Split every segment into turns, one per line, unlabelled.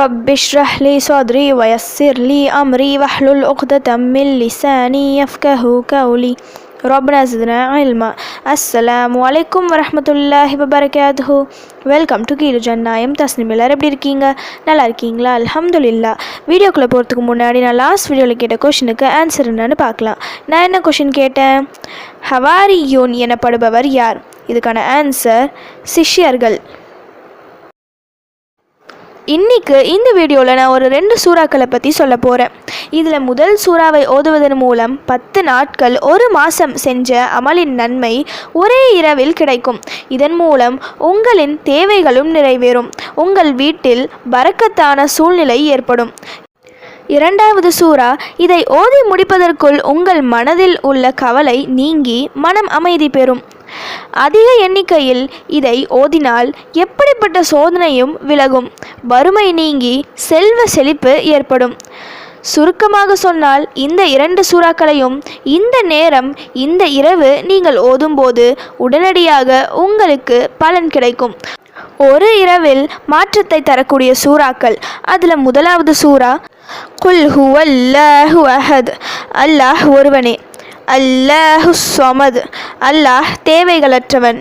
رب اشرح لي صدري ويسر لي أمري واحلل عقدة من لساني يفقهوا قولي ربنا زدنا علما. அஸ்ஸலாமு அலைக்கும் வரஹ்மத்துல்லாஹி வபரகாத்துஹு. வெல்கம் டு கீழ் ஜன்னாயம் தஸ்னிம். எல்லாரும் எப்படி இருக்கீங்க? நல்லா இருக்கீங்களா? அல்ஹம்துலில்லாஹ். வீடியோக்குள்ளே போகிறதுக்கு முன்னாடி நான் லாஸ்ட் வீடியோவில் கேட்ட கொஷினுக்கு ஆன்சர் என்னன்னு பார்க்கலாம். நான் என்ன கொஷின் கேட்டேன்? ஹவாரியூன் எனப்படுபவர் யார்? இதுக்கான ஆன்சர் சிஷ்யர்கள். இன்றைக்கு இந்த வீடியோவில் நான் ஒரு 2 சூறாக்களை பற்றி சொல்ல போகிறேன். இதில் முதல் சூறாவை ஓதுவதன் மூலம் 10 நாட்கள் 1 மாதம் செஞ்ச அமலின் நன்மை ஒரே இரவில் கிடைக்கும். இதன் மூலம் உங்களின் தேவைகளும் நிறைவேறும். உங்கள் வீட்டில் பரக்கத்தான சூழ்நிலை ஏற்படும். இரண்டாவது சூறா, இதை ஓதி முடிப்பதற்குள் உங்கள் மனதில் உள்ள கவலை நீங்கி மனம் அமைதி பெறும். அதிக எண்ணிக்கையில் இதை ஓதினால் எப்படிப்பட்ட சோதனையும் விலகும். வறுமை நீங்கி செல்வ செழிப்பு ஏற்படும். சுருக்கமாக சொன்னால் இந்த 2 சூறாக்களையும் இந்த நேரம் இந்த இரவு நீங்கள் ஓதும்போது உடனடியாக உங்களுக்கு பலன் கிடைக்கும். ஒரு இரவில் மாற்றத்தை தரக்கூடிய சூறாக்கள். அதில் முதலாவது சூறா குல் ஹுவல்லாஹு அஹத், அல்லாஹ் ஒருவனே. அல்லாஹு ஸமத், அல்லாஹ் தேவைகளற்றவன்.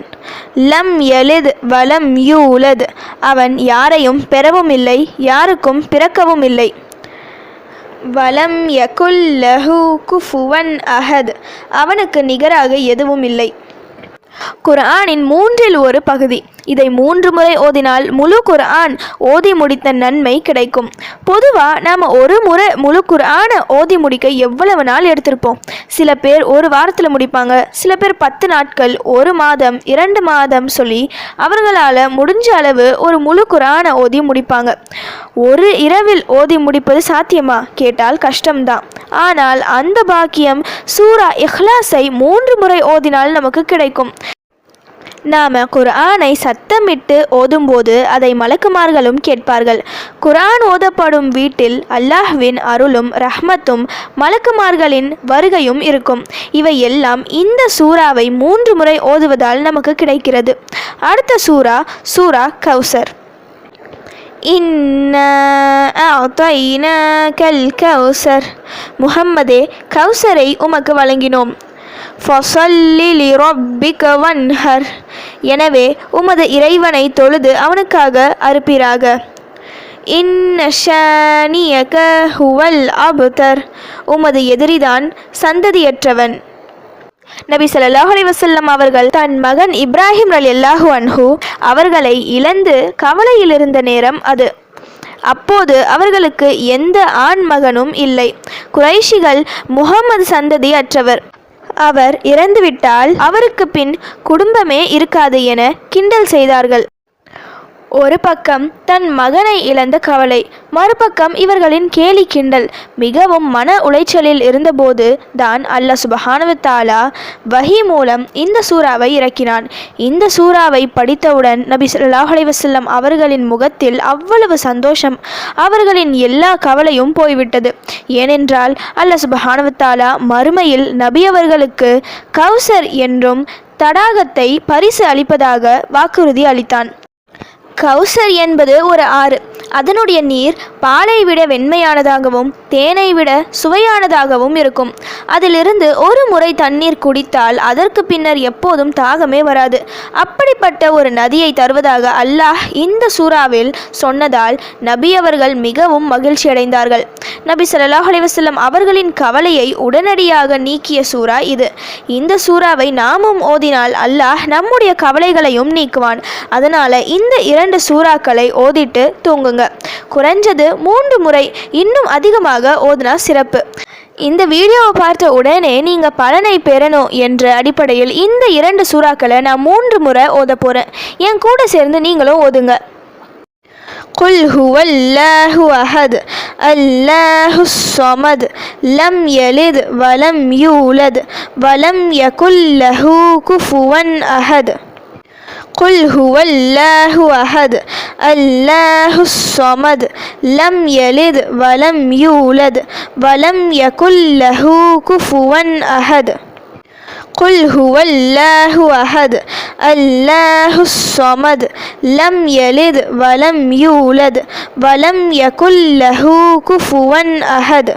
லம் யலித் வலம் யூலத், அவன் யாரையும் பெறவும் இல்லை யாருக்கும் பிறக்கவும் இல்லை. வலம் யகுல் லஹு குஃபுவன் அஹத், அவனுக்கு நிகராக எதுவும் இல்லை. குர்ஆனின் 3இல் 1 பகுதி. இதை 3 முறை ஓதினால் முழு குர்ஆன் ஓதி முடித்த நன்மை கிடைக்கும். பொதுவாக நாம் ஒரு முறை முழு குர்ஆனை ஓதி முடிக்க எவ்வளவு நாள் எடுத்திருப்போம்? சில பேர் 1 வாரத்தில் முடிப்பாங்க, சில பேர் 10 நாட்கள், 1 மாதம், 2 மாதம் சொல்லி அவர்களால் முடிஞ்ச அளவு ஒரு முழு குர்ஆனை ஓதி முடிப்பாங்க. ஒரு இரவில் ஓதி முடிப்பது சாத்தியமா கேட்டால் கஷ்டம்தான். ஆனால் அந்த பாக்கியம் சூரா இஹ்லாஸை 3 முறை ஓதினால் நமக்கு கிடைக்கும். நாம் குர்ஆனை சத்தமிட்டு ஓதும்போது அதை மலக்குமார்களும் கேட்பார்கள். குர்ஆன் ஓதப்படும் வீட்டில் அல்லாஹ்வின் அருளும் ரஹ்மத்தும் மலக்குமார்களின் வருகையும் இருக்கும். இவை எல்லாம் இந்த சூறாவை 3 முறை ஓதுவதால் நமக்கு கிடைக்கிறது. அடுத்த சூறா சூரா கௌசர். இன்னா அஅதைனாகல் கௌசர், முஹம்மதே கௌசரை உமக்கு வழங்கினோம். ஃபஸல்லி லிரப்பிக வன்ஹர், எனவே உமது இறைவனை தொழுது அவனுக்காக அறுப்பீராக. இன்ன ஷானியக ஹுவல் அப்தர், உமது எதிரிதான் சந்ததியற்றவன். நபி ஸல்லல்லாஹு அலைஹி வஸல்லம் அவர்கள் தன் மகன் இப்ராஹிம் ரலியல்லாஹு அன்ஹு அவர்களை இழந்து கவலையில் இருந்த நேரம் அது. அப்போது அவர்களுக்கு எந்த ஆண் மகனும் இல்லை. குறைஷிகள் முஹம்மது சந்ததி அற்றவர், அவர் இறந்துவிட்டால் அவருக்கு பின் குடும்பமே இருக்காது என கிண்டல் செய்தார்கள். ஒரு பக்கம் தன் மகனை இழந்த கவலை, மறுபக்கம் இவர்களின் கேலி கிண்டல். மிகவும் மன உளைச்சலில் இருந்தபோது தான் அல்லாஹ் சுப்ஹானஹு வ தஆலா வஹி மூலம் இந்த சூறாவை இறக்கினான். இந்த சூறாவை படித்தவுடன் நபி ஸல்லல்லாஹு அலைஹி வஸல்லம் அவர்களின் முகத்தில் அவ்வளவு சந்தோஷம், அவர்களின் எல்லா கவலையும் போய்விட்டது. ஏனென்றால் அல்லாஹ் சுப்ஹானஹு வ தஆலா மறுமையில் நபி அவர்களுக்கு கௌசர் என்றும் தடாகத்தை பரிசு அளிப்பதாக வாக்குறுதி அளித்தான். கௌசர் என்பது ஒரு ஆறு. அதனுடைய நீர் பாலை விட வெண்மையானதாகவும் தேனை விட சுவையானதாகவும் இருக்கும். அதிலிருந்து ஒரு முறை தண்ணீர் குடித்தால் அதற்கு பின்னர் எப்போதும் தாகமே வராது. அப்படிப்பட்ட ஒரு நதியை தருவதாக அல்லாஹ் இந்த சூறாவில் சொன்னதால் நபி அவர்கள் மிகவும் மகிழ்ச்சி அடைந்தார்கள். நபி ஸல்லல்லாஹு அலைஹி வஸல்லம் அவர்களின் கவலையை உடனடியாக நீக்கிய சூறா இது. இந்த சூறாவை நாமும் ஓதினால் அல்லாஹ் நம்முடைய கவலைகளையும் நீக்குவான். அதனால் இந்த 2 சூறாக்களை ஓதிட்டு தூங்குங்க. குறைஞ்சது 3 முறை, இன்னும் அதிகமாக ஓதினா சிறப்பு. இந்த வீடியோவை பார்த்த உடனே நீங்கள் பலனை பெறணும் என்ற அடிப்படையில் இந்த 2 சூறாக்களை நான் 3 முறை ஓத போகிறேன். என் கூட சேர்ந்து நீங்களும் ஓதுங்க. குல் ஹுவல்லாஹு அஹத், அல்லாஹு ஸமத், லம் யலித் வலம் யூலத் வலம் யகுல் லஹு குஃபுவன் அஹத். قل هو الله أحد الله الصمد لم يلد ولم يولد ولم يكن له كفوا أحد. قل هو الله أحد الله الصمد لم يلد ولم يولد ولم يكن له كفوا أحد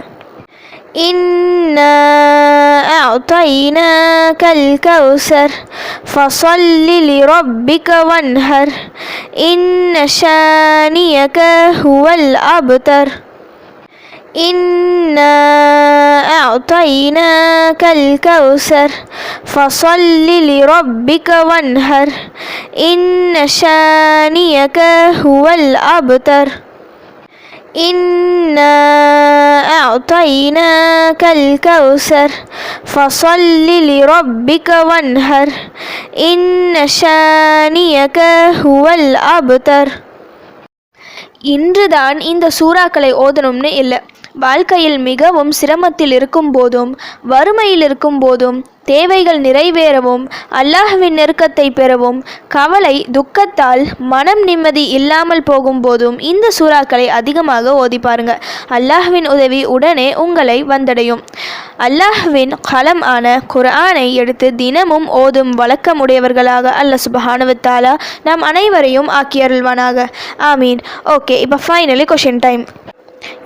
إنا أعطيناك الكوثر فصل لربك وانهر إن شانئك هو الأبتر إنا أعطيناك الكوثر فصل لربك وانهر إن شانئك هو الأبتر إنا أعطيناك الكوثر فصل لربك وانهر إن شانئك هو الأبتر. இன்றுதான் இந்த சூறாக்களை ஓதணும்னு இல்லை. வாழ்க்கையில் மிகவும் சிரமத்தில் இருக்கும் போதும், வறுமையில் இருக்கும் போதும், தேவைகள் நிறைவேறவும், அல்லாஹ்வின் நெருக்கத்தை பெறவும், கவலை துக்கத்தால் மனம் நிம்மதி இல்லாமல் போகும்போதும் இந்த சூறாக்களை அதிகமாக ஓதி பாருங்க. அல்லாஹ்வின் உதவி உடனே உங்களை வந்தடையும். அல்லாஹ்வின் கலம் ஆன குர்ஆனை எடுத்து தினமும் ஓதும் வழக்கமுடையவர்களாக அல்லாஹ் சுப்ஹானஹு வ தஆலா நாம் அனைவரையும் ஆக்கியருள்வானாக. ஆமீன். ஓகே, இப்போ ஃபைனலி கொஷின் டைம்.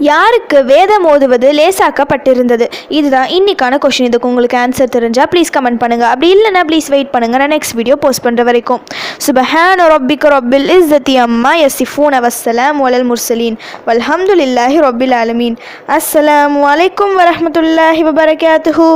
யாருக்கு வேதம் ஓதுவது லேசாக்கப்பட்டிருந்தது? இதுதான் இன்னைக்கான கொஷின். இதுக்கு உங்களுக்கு ஆன்சர் தெரிஞ்சால் ப்ளீஸ் கமெண்ட் பண்ணுங்கள். அப்படி இல்லைன்னா ப்ளீஸ் வெயிட் பண்ணுங்கள், நான் நெக்ஸ்ட் வீடியோ போஸ்ட் பண்ணுற வரைக்கும். சுப்ஹான ரப்பிக ரப்பில் இஸ்ஸத்தி அம்மா யசிஃபூன வஸ்ஸலாமு அலல் முர்சலீன் வல்ஹம்துலில்லாஹி ரப்பில் ஆலமீன். அஸ்ஸலாமு அலைக்கும் வரஹ்மத்துல்லாஹி வபரகாத்துஹு.